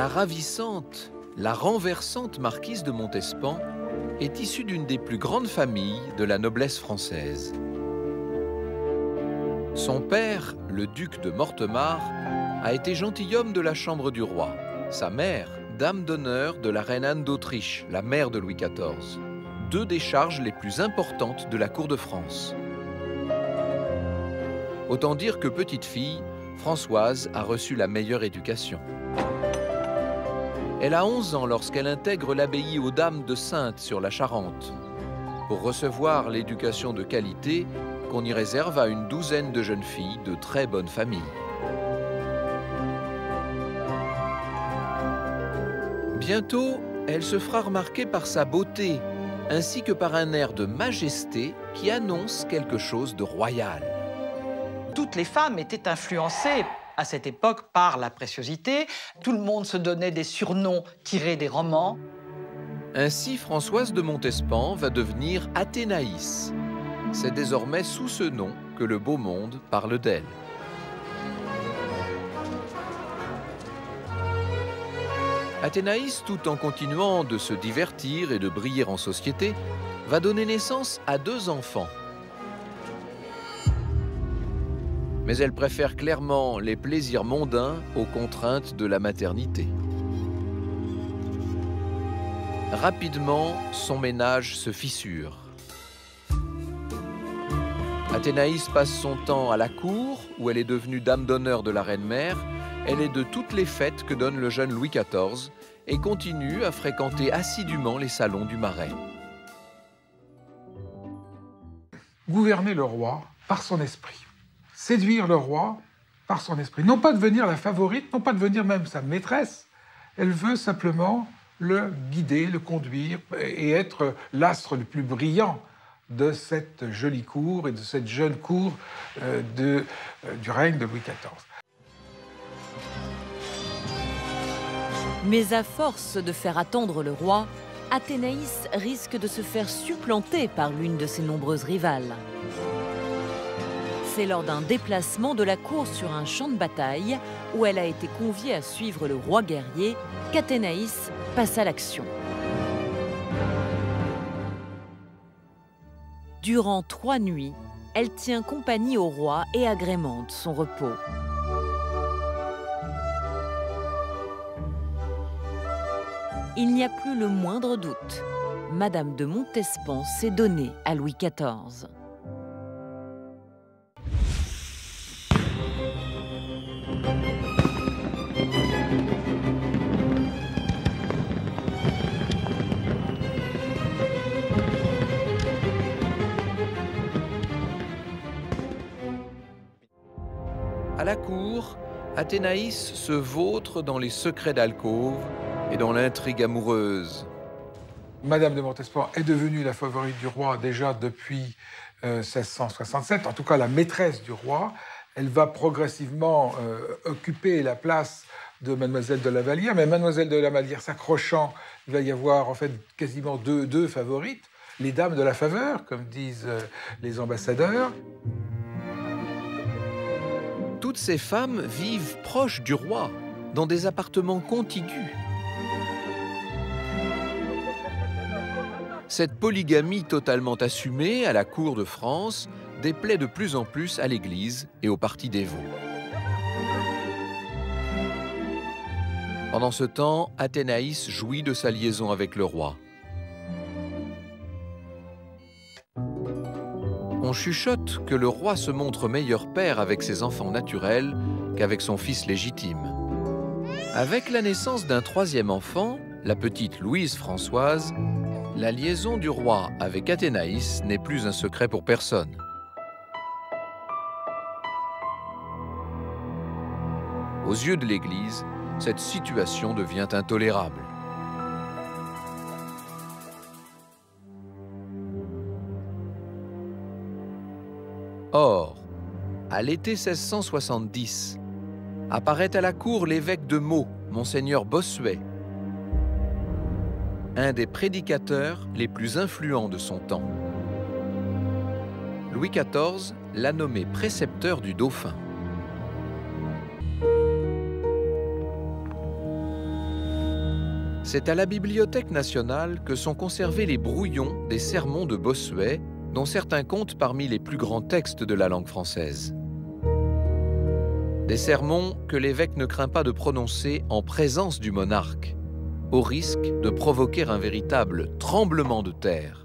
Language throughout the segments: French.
La ravissante, la renversante marquise de Montespan est issue d'une des plus grandes familles de la noblesse française. Son père, le duc de Mortemart, a été gentilhomme de la chambre du roi. Sa mère, dame d'honneur de la reine Anne d'Autriche, la mère de Louis XIV. Deux des charges les plus importantes de la cour de France. Autant dire que petite fille, Françoise a reçu la meilleure éducation. Elle a 11 ans lorsqu'elle intègre l'abbaye aux Dames de Saintes sur la Charente, pour recevoir l'éducation de qualité qu'on y réserve à une douzaine de jeunes filles de très bonne famille. Bientôt, elle se fera remarquer par sa beauté, ainsi que par un air de majesté qui annonce quelque chose de royal. Toutes les femmes étaient influencées à cette époque par la préciosité. Tout le monde se donnait des surnoms tirés des romans. Ainsi, Françoise de Montespan va devenir Athénaïs. C'est désormais sous ce nom que le beau monde parle d'elle. Athénaïs, tout en continuant de se divertir et de briller en société, va donner naissance à 2 enfants. Mais elle préfère clairement les plaisirs mondains aux contraintes de la maternité. Rapidement, son ménage se fissure. Athénaïs passe son temps à la cour, où elle est devenue dame d'honneur de la reine-mère. Elle est de toutes les fêtes que donne le jeune Louis XIV et continue à fréquenter assidûment les salons du Marais. Gouverner le roi par son esprit. Séduire le roi par son esprit. Non pas devenir la favorite, non pas devenir même sa maîtresse. Elle veut simplement le guider, le conduire et être l'astre le plus brillant de cette jolie cour et de cette jeune cour du règne de Louis XIV. Mais à force de faire attendre le roi, Athénaïs risque de se faire supplanter par l'une de ses nombreuses rivales. C'est lors d'un déplacement de la cour sur un champ de bataille, où elle a été conviée à suivre le roi guerrier, qu'Athénaïs passe à l'action. Durant 3 nuits, elle tient compagnie au roi et agrémente son repos. Il n'y a plus le moindre doute. Madame de Montespan s'est donnée à Louis XIV. À la cour, Athénaïs se vautre dans les secrets d'alcôve et dans l'intrigue amoureuse. Madame de Montespan est devenue la favorite du roi déjà depuis 1667, en tout cas la maîtresse du roi. Elle va progressivement occuper la place de Mademoiselle de la Vallière, mais Mademoiselle de la Vallière s'accrochant, il va y avoir en fait quasiment deux favorites, les dames de la faveur, comme disent les ambassadeurs. Toutes ces femmes vivent proches du roi, dans des appartements contigus. Cette polygamie totalement assumée à la cour de France déplaît de plus en plus à l'Église et aux partis dévots. Pendant ce temps, Athénaïs jouit de sa liaison avec le roi. On chuchote que le roi se montre meilleur père avec ses enfants naturels qu'avec son fils légitime. Avec la naissance d'un 3e enfant, la petite Louise Françoise, la liaison du roi avec Athénaïs n'est plus un secret pour personne. Aux yeux de l'Église, cette situation devient intolérable. Or, à l'été 1670, apparaît à la cour l'évêque de Meaux, Monseigneur Bossuet, un des prédicateurs les plus influents de son temps. Louis XIV l'a nommé précepteur du dauphin. C'est à la Bibliothèque nationale que sont conservés les brouillons des sermons de Bossuet, dont certains comptent parmi les plus grands textes de la langue française. Des sermons que l'évêque ne craint pas de prononcer en présence du monarque, au risque de provoquer un véritable tremblement de terre.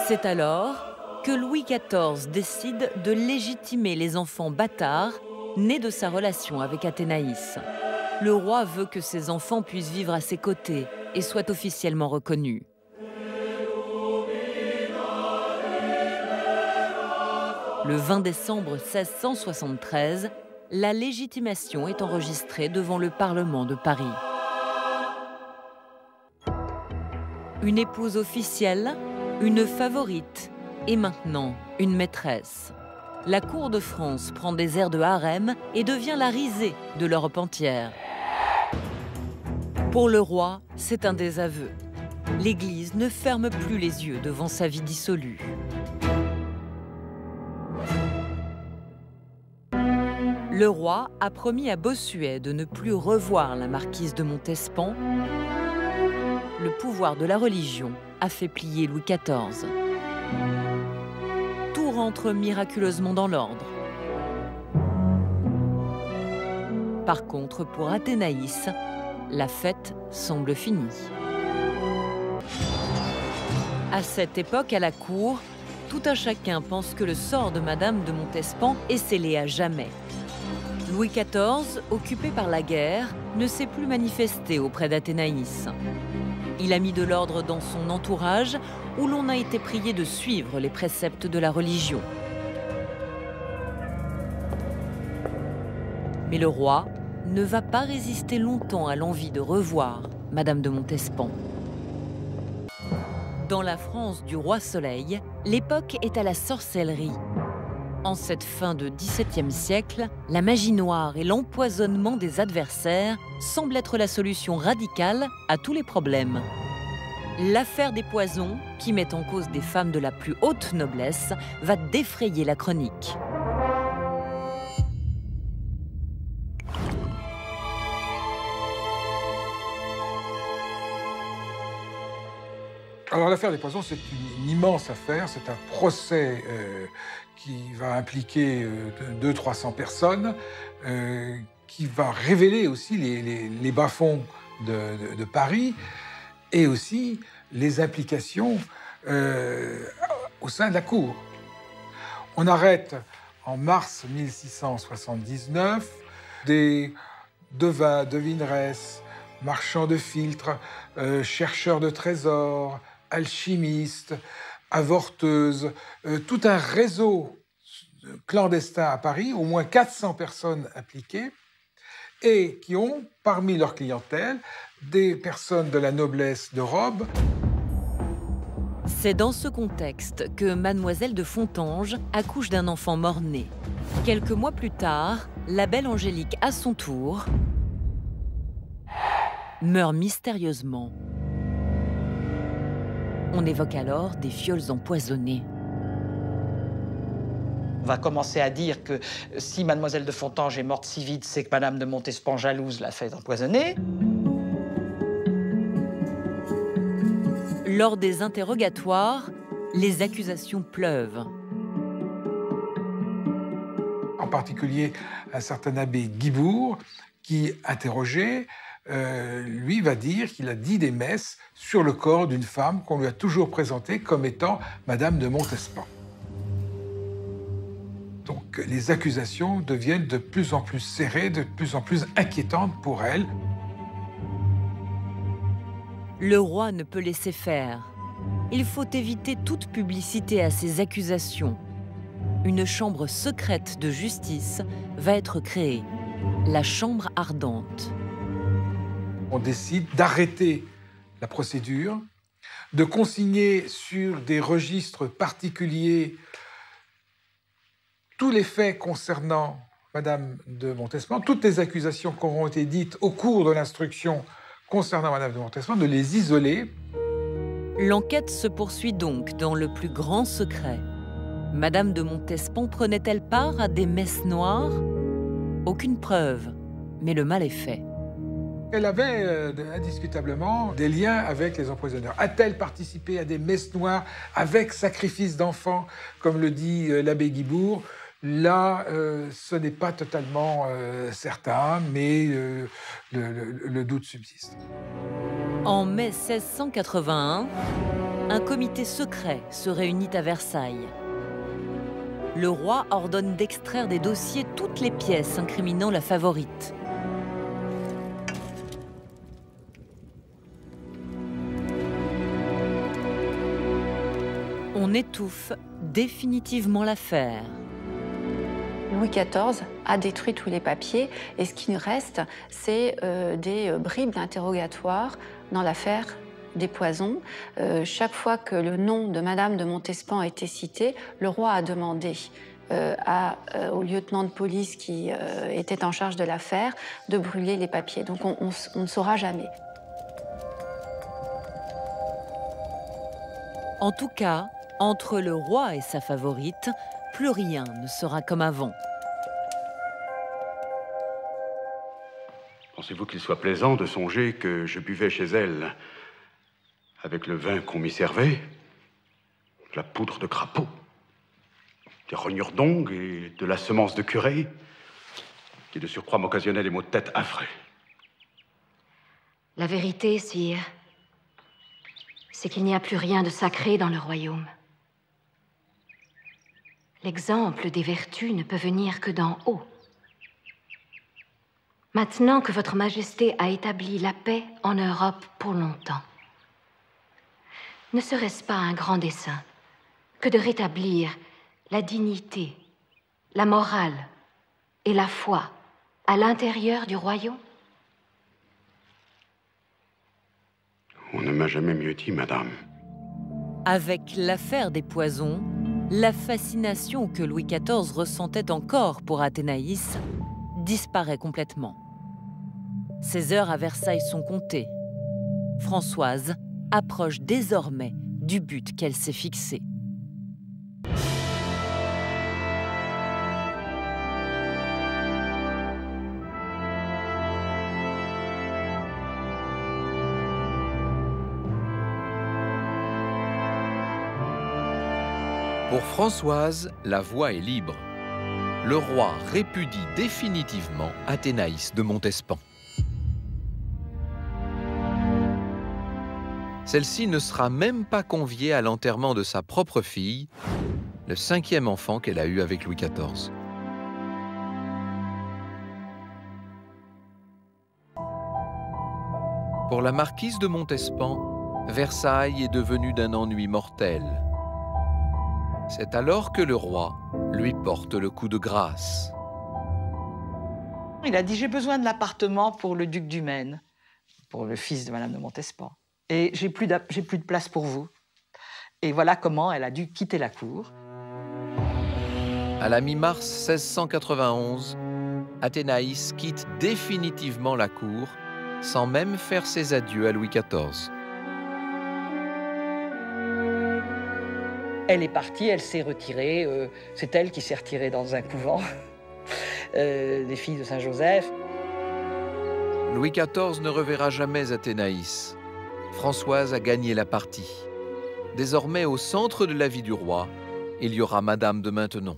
C'est alors que Louis XIV décide de légitimer les enfants bâtards nés de sa relation avec Athénaïs. Le roi veut que ses enfants puissent vivre à ses côtés et soient officiellement reconnus. Le 20 décembre 1673, la légitimation est enregistrée devant le Parlement de Paris. Une épouse officielle, une favorite et maintenant une maîtresse. La cour de France prend des airs de harem et devient la risée de l'Europe entière. Pour le roi, c'est un désaveu. L'Église ne ferme plus les yeux devant sa vie dissolue. Le roi a promis à Bossuet de ne plus revoir la marquise de Montespan. Le pouvoir de la religion a fait plier Louis XIV. Tout rentre miraculeusement dans l'ordre. Par contre, pour Athénaïs, la fête semble finie. À cette époque, à la cour, tout un chacun pense que le sort de Madame de Montespan est scellé à jamais. Louis XIV, occupé par la guerre, ne s'est plus manifesté auprès d'Athénaïs. Il a mis de l'ordre dans son entourage, où l'on a été prié de suivre les préceptes de la religion. Mais le roi ne va pas résister longtemps à l'envie de revoir Madame de Montespan. Dans la France du roi Soleil, l'époque est à la sorcellerie. En cette fin de XVIIe siècle, la magie noire et l'empoisonnement des adversaires semblent être la solution radicale à tous les problèmes. L'affaire des poisons, qui met en cause des femmes de la plus haute noblesse, va défrayer la chronique. Alors l'affaire des poisons, c'est une immense affaire, c'est un procès qui va impliquer 200-300 personnes, qui va révéler aussi les bas-fonds de Paris et aussi les implications au sein de la cour. On arrête en mars 1679 des devins, devineresses, marchands de filtres, chercheurs de trésors, alchimistes, avorteuses, tout un réseau clandestin à Paris, au moins 400 personnes impliquées, et qui ont, parmi leur clientèle, des personnes de la noblesse de robe. C'est dans ce contexte que Mademoiselle de Fontanges accouche d'un enfant mort-né. Quelques mois plus tard, la belle Angélique, à son tour, meurt mystérieusement. On évoque alors des viols empoisonnés. On va commencer à dire que si Mademoiselle de Fontanges est morte si vite, c'est que Madame de Montespan, jalouse, l'a fait empoisonner. Lors des interrogatoires, les accusations pleuvent. En particulier, un certain abbé Guibourg, qui, interrogé, lui va dire qu'il a dit des messes sur le corps d'une femme qu'on lui a toujours présentée comme étant Madame de Montespan. Donc les accusations deviennent de plus en plus serrées, de plus en plus inquiétantes pour elle. Le roi ne peut laisser faire. Il faut éviter toute publicité à ces accusations. Une chambre secrète de justice va être créée, la Chambre ardente. On décide d'arrêter la procédure, de consigner sur des registres particuliers tous les faits concernant Madame de Montespan, toutes les accusations qui auront été dites au cours de l'instruction concernant Madame de Montespan, de les isoler. L'enquête se poursuit donc dans le plus grand secret. Madame de Montespan prenait-elle part à des messes noires? Aucune preuve, mais le mal est fait. Elle avait indiscutablement des liens avec les empoisonneurs. A-t-elle participé à des messes noires avec sacrifice d'enfants, comme le dit l'abbé Guibourg? Là, ce n'est pas totalement certain, mais le doute subsiste. En mai 1681, un comité secret se réunit à Versailles. Le roi ordonne d'extraire des dossiers toutes les pièces incriminant la favorite. On étouffe définitivement l'affaire. Louis XIV a détruit tous les papiers et ce qui reste, c'est des bribes d'interrogatoire dans l'affaire des Poisons. Chaque fois que le nom de Madame de Montespan a été cité, le roi a demandé au lieutenant de police qui était en charge de l'affaire de brûler les papiers. Donc on ne saura jamais. En tout cas, entre le roi et sa favorite, plus rien ne sera comme avant. Pensez-vous qu'il soit plaisant de songer que je buvais chez elle avec le vin qu'on m'y servait, de la poudre de crapaud, des rognures d'ongles et de la semence de curé, qui de surcroît m'occasionnait des maux de tête affreux? La vérité, sire, c'est qu'il n'y a plus rien de sacré dans le royaume. L'exemple des vertus ne peut venir que d'en haut. Maintenant que votre Majesté a établi la paix en Europe pour longtemps, ne serait-ce pas un grand dessein que de rétablir la dignité, la morale et la foi à l'intérieur du royaume? On ne m'a jamais mieux dit, madame. Avec l'affaire des Poisons, la fascination que Louis XIV ressentait encore pour Athénaïs disparaît complètement. Ses heures à Versailles sont comptées. Françoise approche désormais du but qu'elle s'est fixé. Pour Françoise, la voie est libre. Le roi répudie définitivement Athénaïs de Montespan. Celle-ci ne sera même pas conviée à l'enterrement de sa propre fille, le 5e enfant qu'elle a eu avec Louis XIV. Pour la marquise de Montespan, Versailles est devenu d'un ennui mortel. C'est alors que le roi lui porte le coup de grâce. Il a dit « J'ai besoin de l'appartement pour le duc du Maine, pour le fils de Madame de Montespan. Et j'ai plus de place pour vous. » Et voilà comment elle a dû quitter la cour. À la mi-mars 1691, Athénaïs quitte définitivement la cour, sans même faire ses adieux à Louis XIV. Elle est partie, elle s'est retirée. C'est elle qui s'est retirée dans un couvent des filles de Saint-Joseph. Louis XIV ne reverra jamais Athénaïs. Françoise a gagné la partie. Désormais, au centre de la vie du roi, il y aura Madame de Maintenon.